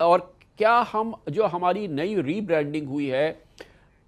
اور کیا ہم جو ہماری نئی ری برانڈنگ ہوئی ہے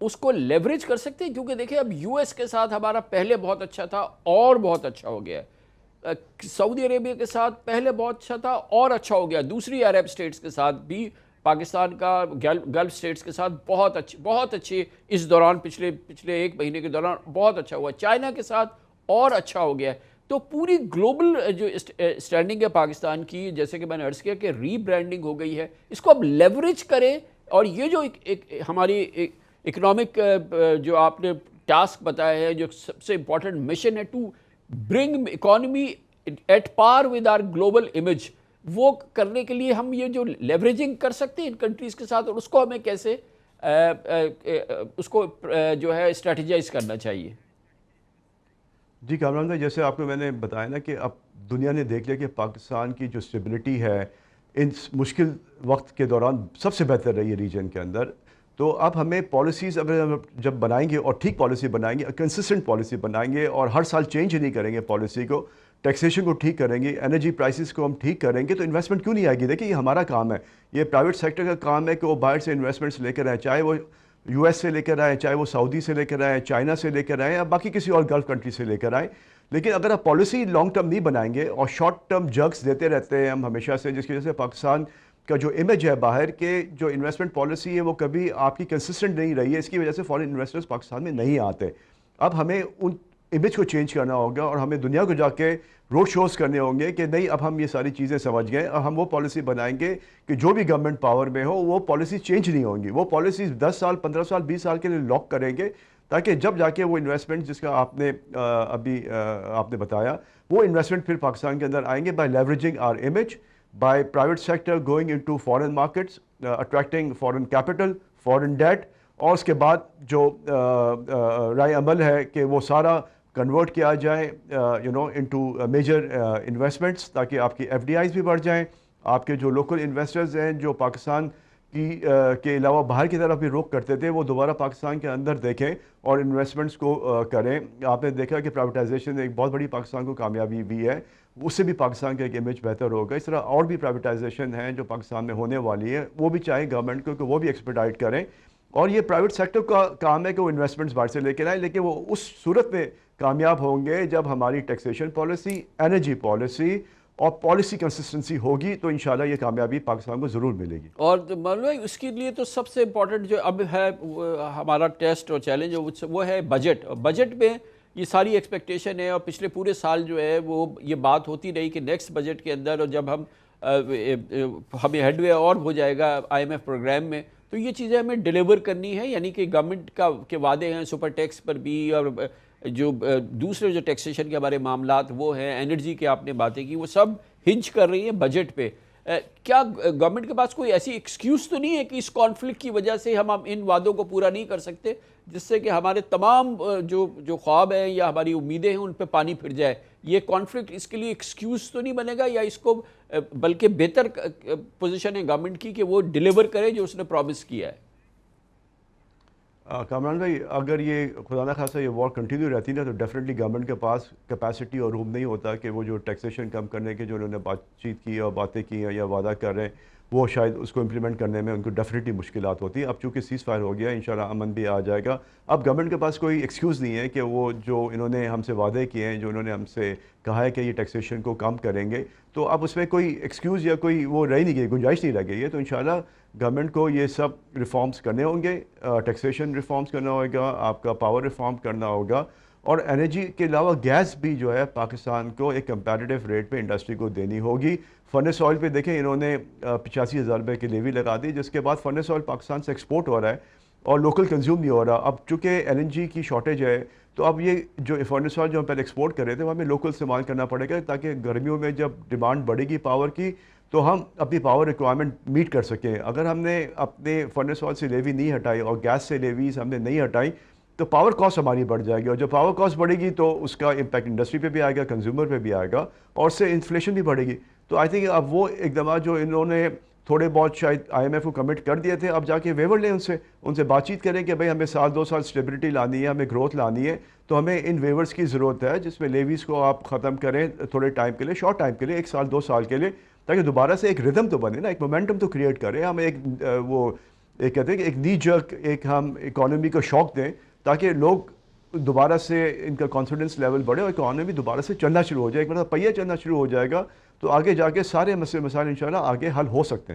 اس کو لیوریج کر سکتے ہیں؟ کیونکہ دیکھیں اب یو ایس کے ساتھ ہمارا پہلے بہت اچھا تھا اور بہت اچھا ہو گیا ہے، سعودی عربیہ کے ساتھ پہلے بہت اچھا تھا اور اچھا ہو گیا، دوسری عرب اسٹیٹس کے ساتھ بھی پاکستان کا گلف اسٹیٹس کے ساتھ بہت اچھے اس دوران پچھلے 1 مہینے کے دوران بہت اچھا ہوا، چائنا کے ساتھ اور اچھا ہو گیا ہے۔ تو پوری گلوبل جو اسٹینڈنگ ہے پاکستان کی، جیسے کہ میں نے عرض کیا کہ ری برانڈنگ ہو گئی ہے، اس کو اب لیوریج کریں، اور یہ جو ہماری اکنامک جو آپ نے ٹاسک بتایا ہے، جو سب سے امپورٹنٹ مشن ہے to bring economy at par with our global image, وہ کرنے کے لیے ہم یہ جو لیوریجنگ کر سکتے ہیں ان کنٹریز کے ساتھ، اور اس کو ہمیں کیسے اس کو جو ہے اسٹریٹجائز کرنا چاہیے؟ جی کامران بھائی، جیسے آپ کو میں نے بتایا نا کہ اب دنیا نے دیکھ لیا کہ پاکستان کی جو اسٹیبلٹی ہے اس مشکل وقت کے دوران سب سے بہتر رہی ہے ریجن کے اندر، تو اب ہمیں پالیسیز جب بنائیں گے اور ٹھیک پالیسی بنائیں گے، کنسسٹنٹ پالیسی بنائیں گے، اور ہر سال چینج نہیں کریں گے پالیسی کو، ٹیکسیشن کو ٹھیک کریں گے، انرجی پرائسز کو ہم ٹھیک کریں گے، تو انویسٹمنٹ کیوں نہیں آئے گی؟ دیکھیں یہ ہمارا کام ہے، یہ پرائیویٹ سیکٹر کا کام ہے کہ وہ باہر سے انویسٹمنٹس لے کر آئیں، چاہے وہ یو ایس سے لے کر آئیں، چاہے وہ سعودی سے لے کر آئیں، چائنا سے لے کر آئیں، یا باقی کسی اور گلف کنٹری سے لے کر آئیں۔ لیکن اگر آپ پالیسی لانگ ٹرم نہیں بنائیں گے اور شارٹ ٹرم جگس دیتے رہتے ہیں ہم ہمیشہ سے، جس کی وجہ سے پاکستان کا جو امیج ہے باہر کے جو انویسٹمنٹ پالیسی ہے وہ کبھی آپ کی کنسسٹنٹ نہیں رہی ہے، اس کی وجہ سے فارن انویسٹرز پاکستان میں نہیں آتے۔ اب ہمیں ان امیج کو چینج کرنا ہوگا، اور ہمیں دنیا کو جا کے روڈ شوز کرنے ہوں گے کہ نہیں اب ہم یہ ساری چیزیں سمجھ گئے، اور ہم وہ پالیسی بنائیں گے کہ جو بھی گورنمنٹ پاور میں ہو وہ پالیسی چینج نہیں ہوں گی، وہ پالیسیز 10 سال 15 سال 20 سال کے لیے لاک کریں گے، تاکہ جب جا کے وہ انویسٹمنٹ جس کا آپ نے ابھی آپ نے بتایا، وہ انویسٹمنٹ پھر پاکستان کے اندر آئیں گے by leveraging our image, by private sector going into foreign markets, attracting foreign capital, foreign debt, اور اس کے بعد جو رائے عمل ہے کہ وہ سارا کنورٹ کیا جائے انٹو میجر انویسٹمنٹس، تاکہ آپ کی ایف ڈی آئیز بھی بڑھ جائیں، آپ کے جو لوکل انویسٹرز ہیں جو پاکستان کے علاوہ باہر کی طرف بھی رخ کرتے تھے، وہ دوبارہ پاکستان کے اندر دیکھیں اور انویسٹمنٹس کو کریں۔ آپ نے دیکھا کہ پرائیویٹائزیشن ایک بہت بڑی پاکستان کو کامیابی بھی ہے، اس سے بھی پاکستان کا ایک امیج بہتر ہوگا۔ اس طرح اور بھی پرائیویٹائزیشن ہیں جو پاکستان میں ہونے والی ہے، وہ بھی چاہیں گورنمنٹ کو کہ وہ بھی ایکسپیڈائٹ کریں، اور یہ پرائیویٹ سیکٹر کا کام ہے کہ وہ انویسٹمنٹس باہر سے لے کے آئیں، لیکن وہ اس صورت میں کامیاب ہوں گے جب ہماری ٹیکسیشن پالیسی، انرجی پالیسی اور پالیسی کنسسٹنسی ہوگی، تو انشاءاللہ یہ کامیابی پاکستان کو ضرور ملے گی۔ اور مولانا اس کے لیے تو سب سے امپورٹنٹ جو اب ہے ہمارا ٹیسٹ اور چیلنج وہ ہے بجٹ۔ بجٹ میں یہ ساری ایکسپیکٹیشن ہے، اور پچھلے پورے سال جو ہے وہ یہ بات ہوتی رہی کہ نیکسٹ بجٹ کے اندر، اور جب ہمیں ہیڈ وے اور ہو جائے گا آئی ایم ایف پروگرام میں، تو یہ چیزیں ہمیں ڈیلیور کرنی ہے، یعنی کہ گورنمنٹ کے وعدے ہیں سپر ٹیکس پر بھی، اور جو دوسرے جو ٹیکسیشن کے ہمارے معاملات وہ ہیں، انرجی کے آپ نے باتیں کی، وہ سب ہنج کر رہی ہیں بجٹ پہ۔ کیا گورنمنٹ کے پاس کوئی ایسی ایکسکیوز تو نہیں ہے کہ اس کانفلکٹ کی وجہ سے ہم ان وعدوں کو پورا نہیں کر سکتے، جس سے کہ ہمارے تمام جو خواب ہیں یا ہماری امیدیں ہیں ان پہ پانی پھر جائے؟ یہ کانفلکٹ اس کے لیے ایکسکیوز تو نہیں بنے گا، یا اس کو بلکہ بہتر پوزیشن ہے گورنمنٹ کی کہ وہ ڈیلیور کرے جو اس نے پرومس کیا ہے؟ کامران بھائی، اگر یہ خدا نہ خواستہ یہ وار کنٹینیو رہتی نا، تو ڈیفینیٹلی گورنمنٹ کے پاس کیپیسٹی اور روم نہیں ہوتا کہ وہ جو ٹیکسیشن کم کرنے کے جو انہوں نے بات چیت کی اور باتیں کی ہیں یا وعدہ کر رہے ہیں، وہ شاید اس کو امپلیمنٹ کرنے میں ان کو ڈیفینیٹلی مشکلات ہوتی ہیں۔ اب چونکہ سیز فائر ہو گیا، انشاءاللہ امن بھی آ جائے گا، اب گورنمنٹ کے پاس کوئی ایکسکیوز نہیں ہے کہ وہ جو انہوں نے ہم سے وعدے کیے ہیں، جو انہوں نے ہم سے کہا ہے کہ یہ ٹیکسیشن کو کم کریں گے، تو اب اس میں کوئی ایکسکیوز یا کوئی وہ رہ نہیں گئی، گنجائش نہیں رہ گئی ہے۔ تو انشاءاللہ گورنمنٹ کو یہ سب ریفارمز کرنے ہوں گے، ٹیکسیشن ریفارمز کرنا ہوگا، آپ کا پاور ریفارم کرنا ہوگا، اور انرجی کے علاوہ گیس بھی جو ہے پاکستان کو ایک کمپیٹیٹیو ریٹ پہ انڈسٹری کو دینی ہوگی۔ فرنس آئل پہ دیکھیں انہوں نے 85,000 روپے کی لیوی لگا دی، جس کے بعد فرنس آئل پاکستان سے ایکسپورٹ ہو رہا ہے اور لوکل کنزیوم نہیں ہو رہا۔ اب چونکہ ایل این جی کی شارٹیج ہے، تو اب یہ جو فرنس آئل جو ہم پہلے ایکسپورٹ کر رہے تھے وہ ہمیں لوکل استعمال کرنا پڑے گا، تاکہ گرمیوں میں جب ڈیمانڈ بڑھے گی پاور کی تو ہم اپنی پاور ریکوائرمنٹ میٹ کر سکیں۔ اگر ہم نے اپنے فرنس آئل سے لیوی نہیں ہٹائی اور گیس سے لیویز ہم نے نہیں ہٹائی، تو پاور کاسٹ ہماری بڑھ جائے گی، اور جب پاور کاسٹ بڑھے گی تو اس کا امپیکٹ انڈسٹری پہ بھی آئے گا، کنزیومر پہ بھی آئے گا، اور اس سے انفلیشن بھی بڑھے گی۔ تو آئی تھنک اب وہ اقدامات جو انہوں نے تھوڑے بہت شاید آئی ایم ایف کو کمٹ کر دیے تھے، اب جا کے ویور لیں ان سے بات چیت کریں کہ بھائی ہمیں 1-2 سال اسٹیبلٹی لانی ہے، ہمیں گروتھ لانی ہے، تو ہمیں ان ویورز کی ضرورت ہے، جس میں لیویز کو آپ ختم کریں تھوڑے ٹائم کے لیے، شارٹ ٹائم کے لیے، 1 سال 2 سال کے لیے، تاکہ دوبارہ سے ایک ردم تو بنے نا, ایک مومنٹم تو کریٹ کریں. ہم ایک وہ ایک کہتے ہیں کہ ایک نی جرک ایک ہم اکانومی کو شوق دیں تاکہ لوگ دوبارہ سے ان کا کانفیڈنس لیول بڑھے اور اکانومی دوبارہ سے چلنا شروع ہو جائے. ایک مرتبہ پہیہ چلنا شروع ہو جائے گا تو آگے جا کے سارے مسائل انشاءاللہ آگے حل ہو سکتے ہیں.